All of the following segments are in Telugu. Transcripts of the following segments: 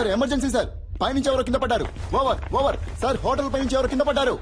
సార్ ఎమర్జెన్సీ సార్, పైనుంచి ఎవరో కింద పడ్డారు. ఓవర్ ఓవర్ సార్, హోటల్ పైనుంచి ఎవరో కింద పడ్డారు.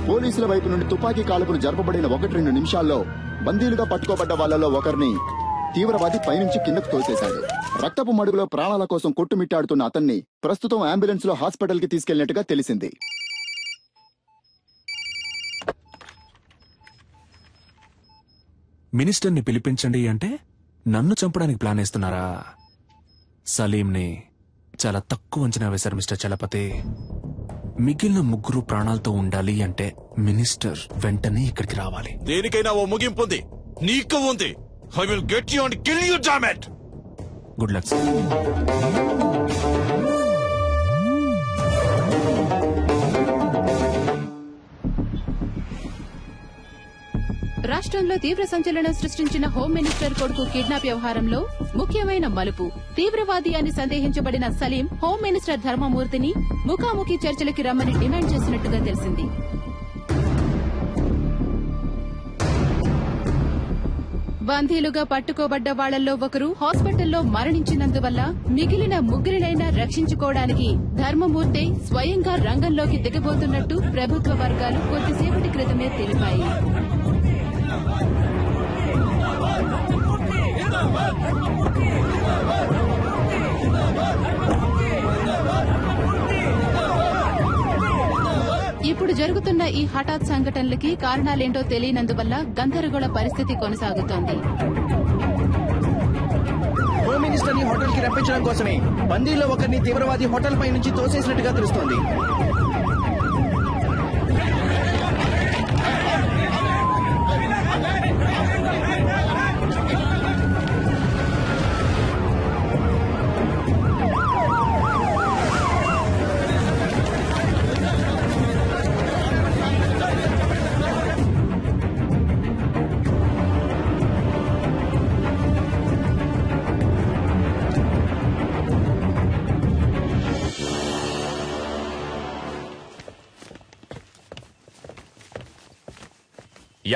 పోలీసుల వైపు నుండి తుపాకీ కాల్పులు జరపబడిన 1-2 నిమిషాల్లో బందీలుగా పట్టుకోబడ్డ వాళ్లలో ఒకరిని తీవ్రవాది పైనుంచి కిందకు తోసేశాడు. రక్తపు మడుగులో ప్రాణాల కోసం కొట్టుమిట్టాడుతున్న అతన్ని ప్రస్తుతం అంబులెన్స్ లో హాస్పిటల్ కి తీసుకెళ్లినట్టుగా తెలిసింది. మినిస్టర్ని పిలిపించండి అంటే నన్ను చంపడానికి ప్లాన్ వేస్తున్నారా? సలీంని చాలా తక్కువ అంచనా వేశారు మిస్టర్ చలపతి. మిగిలిన 3 ప్రాణాలతో ఉండాలి అంటే మినిస్టర్ వెంటనే ఇక్కడికి రావాలి. దేనికైనా ఓ ముగింపు ఉంది, నీకు ఉంది. I will get you and kill you, damn it. Good luck sir. రాష్ట్రంలో తీవ్ర సంచలనం సృష్టించిన హోం మినిస్టర్ కొడుకు కిడ్నాప్ వ్యవహారంలో ముఖ్యమైన మలుపు. తీవ్రవాది అని సందేహించబడిన సలీం హోం మినిస్టర్ ధర్మమూర్తిని ముఖాముఖి చర్చలకి రమ్మని డిమాండ్ చేసినట్టుగా తెలిసింది. బందీలుగా పట్టుకోబడ్డ వాళ్లలో ఒకరు హాస్పిటల్లో మరణించినందువల్ల మిగిలిన 3 రక్షించుకోవడానికి ధర్మమూర్తి స్వయంగా రంగంలోకి దిగబోతున్నట్టు ప్రభుత్వ వర్గాలు కొద్దిసేపటి క్రితమే తెలిపాయి. ఇప్పుడు జరుగుతున్న ఈ హఠాత్ సంఘటనలకి కారణాలేంటో తెలియనందువల్ల గందరగోళ పరిస్థితి కొనసాగుతోంది. హోమ్ మినిస్టర్ ని హోటల్ కి రప్పించడం కోసమే బందీల్లో ఒకరిని తీవ్రవాది హోటల్ పై నుంచి తోసేసినట్టుగా తెలుస్తోంది.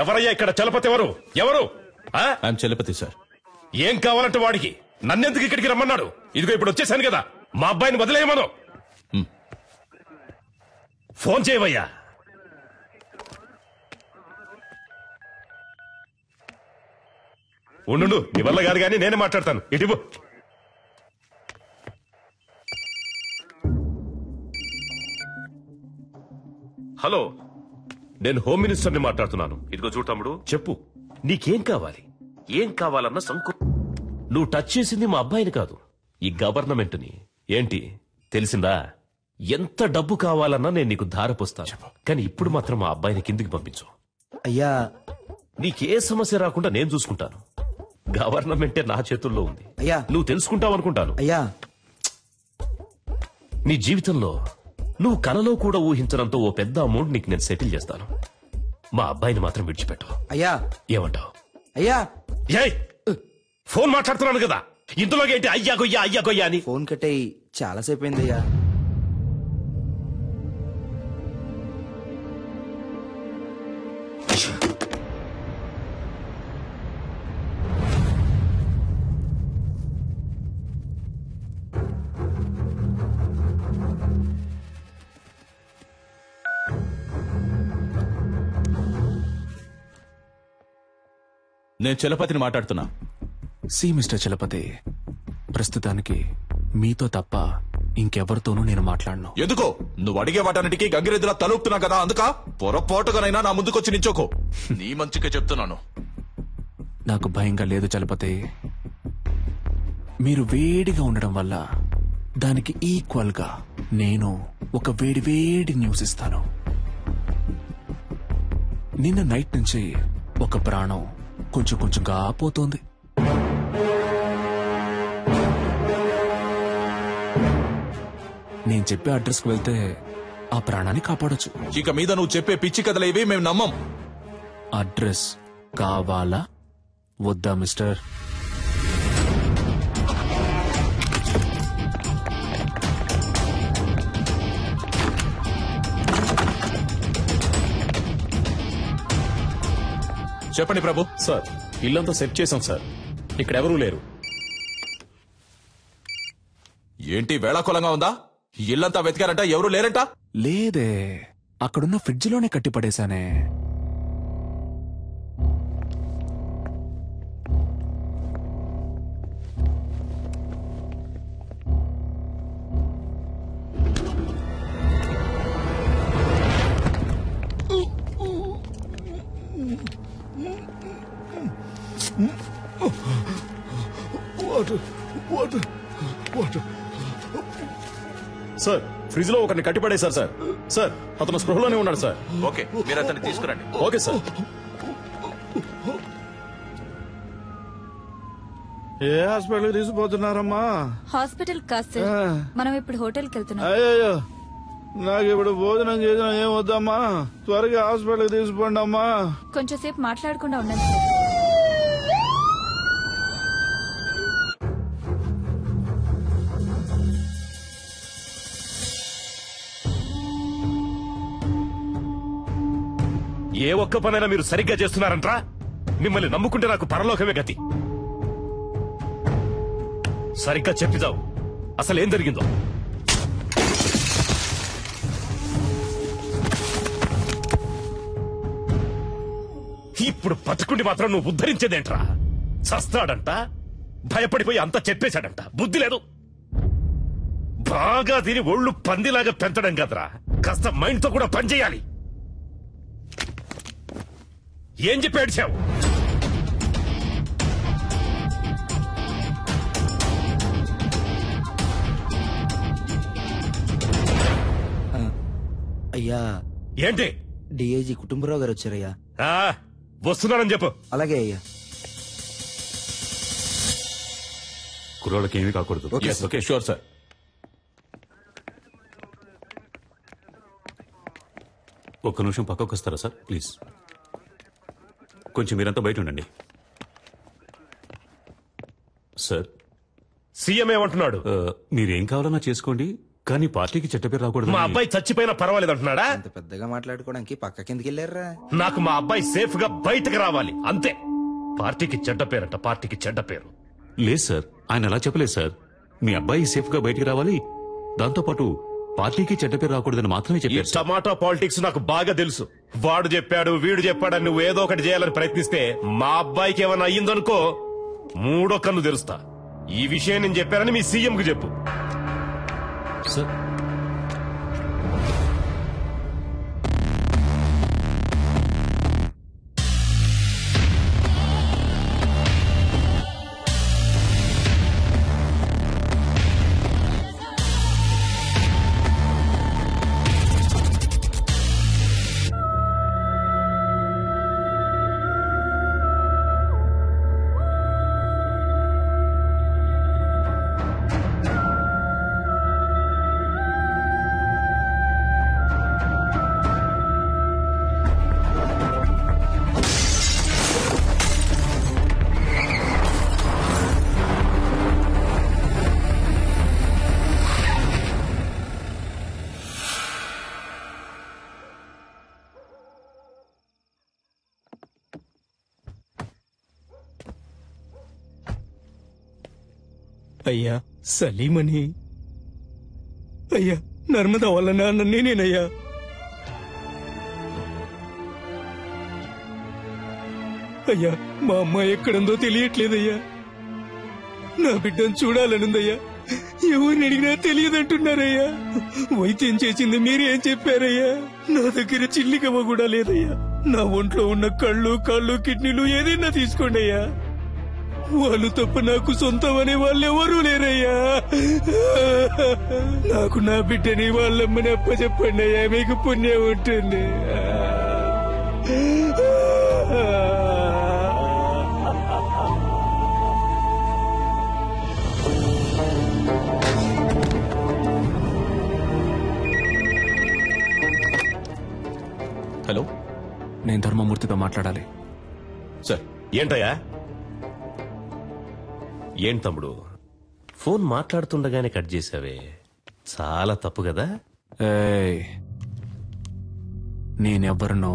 ఎవరయ్యా ఇక్కడ చలపతి? ఎవరు ఎవరు? I'm Chalapathi sir. ఏం కావాలంటే వాడికి? నన్నెందుకు ఇక్కడికి రమ్మన్నాడు? ఇదిగో ఇప్పుడు వచ్చేసాను కదా, మా అబ్బాయిని వదిలేయమను. ఫోన్ చేయవయ్యా. ఉండు, నీ వల్ల కాదు కానీ నేనే మాట్లాడతాను. ఇటు హలో, నేను హోమ్ మినిస్టర్ని మాట్లాడుతున్నాను. ఇదిగో చూడు తమ్ముడు, చెప్పు నీకేం కావాలి? ఏం కావాలన్న సంకు. నువ్వు టచ్ చేసింది మా అబ్బాయిని కాదు, ఈ గవర్నమెంట్ని. ఏంటి తెలిసిందా? ఎంత డబ్బు కావాలన్నా నేను నీకు ధారపోస్తాను, కానీ ఇప్పుడు మాత్రం మా అబ్బాయిని కిందికి పంపించు. అయ్యా, నీకే సమస్య రాకుండా నేను చూసుకుంటాను. గవర్నమెంటే నా చేతుల్లో ఉంది. అయ్యా, నువ్వు తెలుసుకుంటావు అనుకుంటాను. అయ్యా, నీ జీవితంలో నువ్వు కలలో కూడా ఊహించడంతో ఓ పెద్ద అమౌంట్ నీకు నేను సెటిల్ చేస్తాను. మా అబ్బాయిని మాత్రం విడిచిపెట్టు. అయ్యా, ఏమంటావు? అయ్యా, ఫోన్ మాట్లాడుతున్నాను కదా, ఇందులోకి ఏంటి అయ్యా గొయ్యా అయ్యా గొయ్యా అని? ఫోన్ కట్టయి చాలాసేపు అయిందయ్యా. నేను చలపతిని మాట్లాడుతున్నా. సి మిస్టర్ చలపతి, ప్రస్తుతానికి మీతో తప్ప ఇంకెవరితోనూ నేను మాట్లాడను. ఎందుకో? నువ్వు అడిగే వాటన్నిటికీ గంగిరెద్దులా తలుపుతున్నా కదా, అందుక పొరపాటుగానైనా నా ముందుకొచ్చి నించోకో. నీ మంచిగా చెప్తున్నాను. నాకు భయంగా లేదు చలపతి. మీరు వేడిగా ఉండడం వల్ల దానికి ఈక్వల్ గా నేను ఒక వేడి న్యూస్ ఇస్తాను. నిన్న నైట్ నుంచి ఒక ప్రాణం కొంచెంగా పోతోంది. నేను చెప్పే అడ్రస్ కు వెళ్తే ఆ ప్రాణాన్ని కాపాడొచ్చు. ఇక మీద నువ్వు చెప్పే పిచ్చి కథలేవి మేము నమ్మం. అడ్రస్ కావాలా వద్దా మిస్టర్? చెప్పండి ప్రభు. సార్ ఇల్లంతా సెట్ చేశాం సార్, ఇక్కడ ఎవరూ లేరు. ఏంటి వేళాకులంగా ఉందా? ఇల్లంతా వెతికారంట, ఎవరు లేరంట? లేదే, అక్కడున్న ఫ్రిడ్జ్లోనే కట్టిపడేశానే. సార్ ఫ్రిడ్జ్ లో ఒకరిని కట్టిపడేశారు సార్. సార్ అతను స్పృహలోనే ఉన్నాడు సార్. ఓకే, మీరు అతన్ని తీసుకురండి. Okay sir. ఏ హాస్పిటల్ తీసుకుపోతున్నారమ్మా? హాస్పిటల్ కాదు సార్, మనం ఇప్పుడు హోటల్కి వెళ్తున్నాం. అయ్యో, నాకు ఇప్పుడు భోజనం చేసిన ఏం వద్దమ్మా, త్వరగా హాస్పిటల్ తీసుకుపోండి అమ్మా. కొంచెం సేపు మాట్లాడకుండా ఉండండి సార్. ఏ ఒక్క పనైనా మీరు సరిగ్గా చేస్తున్నారంట్రా? మిమ్మల్ని నమ్ముకుంటే నాకు పరలోకమే గతి. సరిగ్గా చెప్పిదావు, అసలు ఏం జరిగిందో. ఇప్పుడు బతుకుండి మాత్రం నువ్వు ఉద్ధరించేదేంట్రా? చస్తాడంట, భయపడిపోయి అంతా చెప్పేశాడంట. బుద్ధి లేదు. బాగా తిని ఒళ్ళు పందిలాగా పెంచడం కదరా, కాస్త మైండ్ తో కూడా పనిచేయాలి. ఏం చెప్పి ఏడ్చావు? అయ్యా, ఏంటి? డిఐజీ కుటుంబరావు గారు వచ్చారయ్యా. వస్తున్నానని చెప్పు. అలాగే అయ్యా. కుర్రోళ్ళకి ఏమీ కాకూడదు. Okay, sure sir. ఒక్క నిమిషం పక్కకు వస్తారా సార్ ప్లీజ్? కొంచెం మీరంతా బయట ఉండండి. సార్, సీఎం ఏమంటున్నాడు? మీరేం కావాలన్నా చేసుకోండి, కానీ పార్టీకి చెడ్డ పేరు రాకూడదు. మా అబ్బాయి చచ్చిపోయినా పర్వాలేదు అంటున్నాడా? అంత పెద్దగా మాట్లాడుకోవడానికి పక్క కిందకి వెళ్ళారా? నాకు మా అబ్బాయి సేఫ్ గా బయటకు రావాలి అంతే. పార్టీకి చెడ్డ పేరంట, పార్టీకి చెడ్డ పేరు. లేదు సార్, ఆయన అలా చెప్పలేదు సార్. మీ అబ్బాయి సేఫ్ గా బయటికి రావాలి, దాంతోపాటు పార్టీకి చెడ్డ పేరు రాకూడదని మాత్రమే ఈ చెప్పారు సార్. టమాటా పాలిటిక్స్ నాకు బాగా తెలుసు. వాడు చెప్పాడు, వీడు చెప్పాడని నువ్వు ఏదో ఒకటి చేయాలని ప్రయత్నిస్తే మా అబ్బాయికి ఏమైనా అయ్యిందనుకో, మూడో కన్ను తెరుస్తా. ఈ విషయం నేను చెప్పానని మీ సీఎం కు చెప్పు. సార్, అయ్యా సలీమని, అయ్యా నర్మదా వాళ్ళ నాన్న నేనేనయ్యా. అయ్యా మా అమ్మాయి ఎక్కడుందో తెలియట్లేదయ్యా. నా బిడ్డను చూడాలనుందయ్యా. ఎవరిని అడిగినా తెలియదంటున్నారయ్యా. వైద్యం చేసింది మీరేం చెప్పారయ్యా? నా దగ్గర చిల్లికవ్వ కూడా లేదయ్యా. నా ఒంట్లో ఉన్న కళ్ళు, కాళ్ళు, కిడ్నీలు ఏదైనా తీసుకోండి అయ్యా. వాళ్ళు తప్ప నాకు సొంతం అనే వాళ్ళు ఎవరూ లేరయ్యా. నాకు నా బిడ్డని వాళ్ళమ్మని అప్పచెప్పండి అయ్యా, మీకు పుణ్యం ఉంటుంది. హలో, నేను ధర్మమూర్తితో మాట్లాడాలి. సార్. ఏంటయ్యా? ఏం తమ్ముడు ఫోన్ మాట్లాడుతుండగానే కట్ చేసావే, చాలా తప్పు కదా. ఏయ్, నేనెవ్వరినో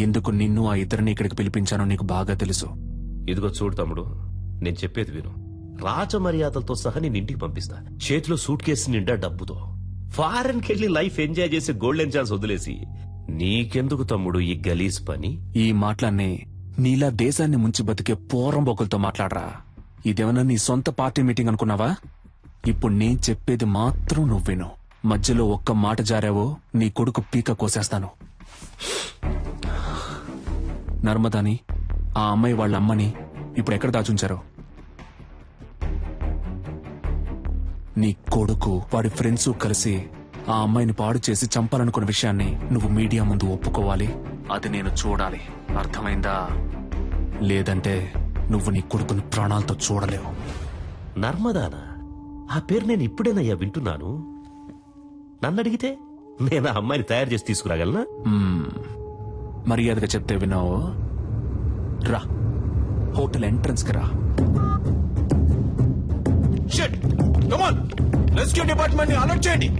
ఎందుకు నిన్ను ఆ ఇద్దరిని ఇక్కడికి పిలిపించానో నీకు బాగా తెలుసు. ఇదిగో చూడు తమ్ముడు, నేను చెప్పేది విను. రాజమర్యాదలతో సహా నేను ఇంటికి పంపిస్తా, చేతిలో సూట్ కేసు నిండా డబ్బుతో. ఫారెన్ కెళ్లి లైఫ్ ఎంజాయ్ చేసే గోల్డెన్ ఛాన్స్ వదిలేసి నీకెందుకు తమ్ముడు ఈ గలీజ్ పని? ఈ మాటలన్నీ నీలా దేశాన్ని ముంచి బతికే పోరంబోకులతో మాట్లాడరా. ఇదేమన్నా నీ సొంత పార్టీ మీటింగ్ అనుకున్నావా? ఇప్పుడు నేను చెప్పేది మాత్రం నువ్వు విను. మధ్యలో ఒక్క మాట జారావో నీ కొడుకు పీక కోసేస్తాను. నర్మదాని, ఆ అమ్మాయి వాళ్ళ అమ్మని ఇప్పుడు ఎక్కడ దాచుంచారో? నీ కొడుకు వాడి ఫ్రెండ్స్ కలిసి ఆ అమ్మాయిని పాడు చేసి చంపాలనుకున్న విషయాన్ని నువ్వు మీడియా ముందు ఒప్పుకోవాలి. అది నేను చూడాలి, అర్థమైందా? లేదంటే నువ్వు నీ కొడుకుని ప్రాణాలతో చూడలేవు. నర్మదానా? ఆ పేరు నేను ఇప్పుడేనయ్యా వింటున్నాను. నన్ను అడిగితే నేను ఆ అమ్మాయిని తయారు చేసి తీసుకురాగలనా? మర్యాదగా చెప్తే విన్నావు. రా, హోటల్ ఎంట్రన్స్ కి రా. Shit, come on, rescue department ని అలర్ట్ చేయండి.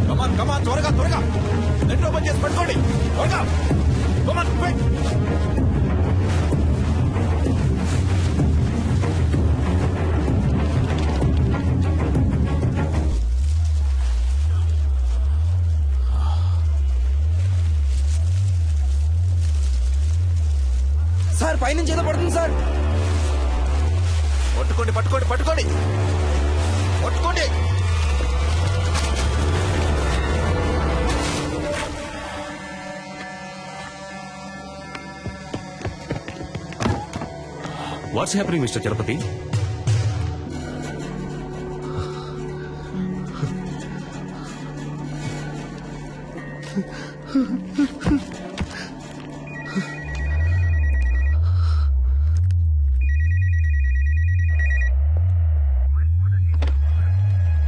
కమాన్ కమాన్, త్వరగా త్వరగా నెట్ ఓపెన్ చేసి పట్టుకోండి, త్వరగా. కమాన్, క్విక్. సార్ పైనుంచి ఏదో పడుతుంది సార్. పట్టుకోండి పట్టుకోండి పట్టుకోండి పట్టుకోండి. What's happening mister Chalapathi?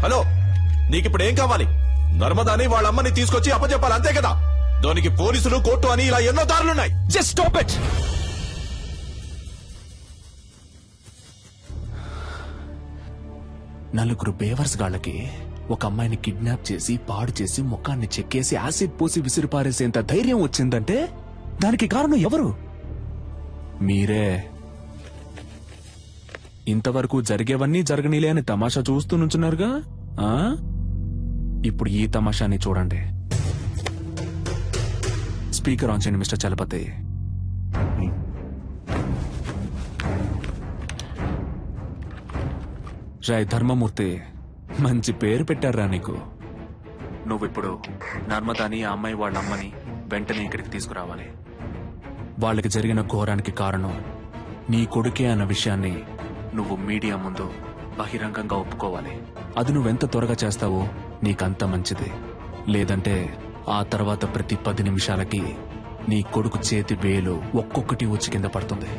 Hello, నీకిప్పుడు ఏం కావాలి? నర్మదాని వాళ్ళ అమ్మని తీసుకొచ్చి అప్పచెప్పాలి, అంతే కదా? దానికి పోలీసులు, కోర్టు అని ఇలా ఎన్నో దారులున్నాయి. Just stop it. నలుగురు బేవర్స్ గాళ్ళకి ఒక అమ్మాయిని కిడ్నాప్ చేసి పాడు చేసి ముఖాన్ని చెక్కేసి యాసిడ్ పోసి విసిరిపారేసేంత ధైర్యం వచ్చిందంటే దానికి కారణం ఎవరు? మీరే. ఇంతవరకు జరిగేవన్నీ జరగనీలే అని తమాషా చూస్తూ నుంచున్నారుగా. ఇప్పుడు ఈ తమాషాని చూడండి. స్పీకర్ ఆన్ చేయండి మిస్టర్ చలపతి. రాయ్ ధర్మమూర్తి, మంచి పేరు పెట్టారా నీకు. నువ్విప్పుడు నర్మదాని, ఆ అమ్మాయి వాళ్ళ అమ్మని వెంటనే ఇక్కడికి తీసుకురావాలి. వాళ్ళకి జరిగిన ఘోరానికి కారణం నీ కొడుకే అన్న విషయాన్ని నువ్వు మీడియా ముందు బహిరంగంగా ఒప్పుకోవాలి. అది నువ్వెంత త్వరగా చేస్తావో నీకంత మంచిది. లేదంటే ఆ తర్వాత ప్రతి 10 నిమిషాలకి నీ కొడుకు చేతి వేలు ఒక్కొక్కటి వచ్చి కింద పడుతుంది.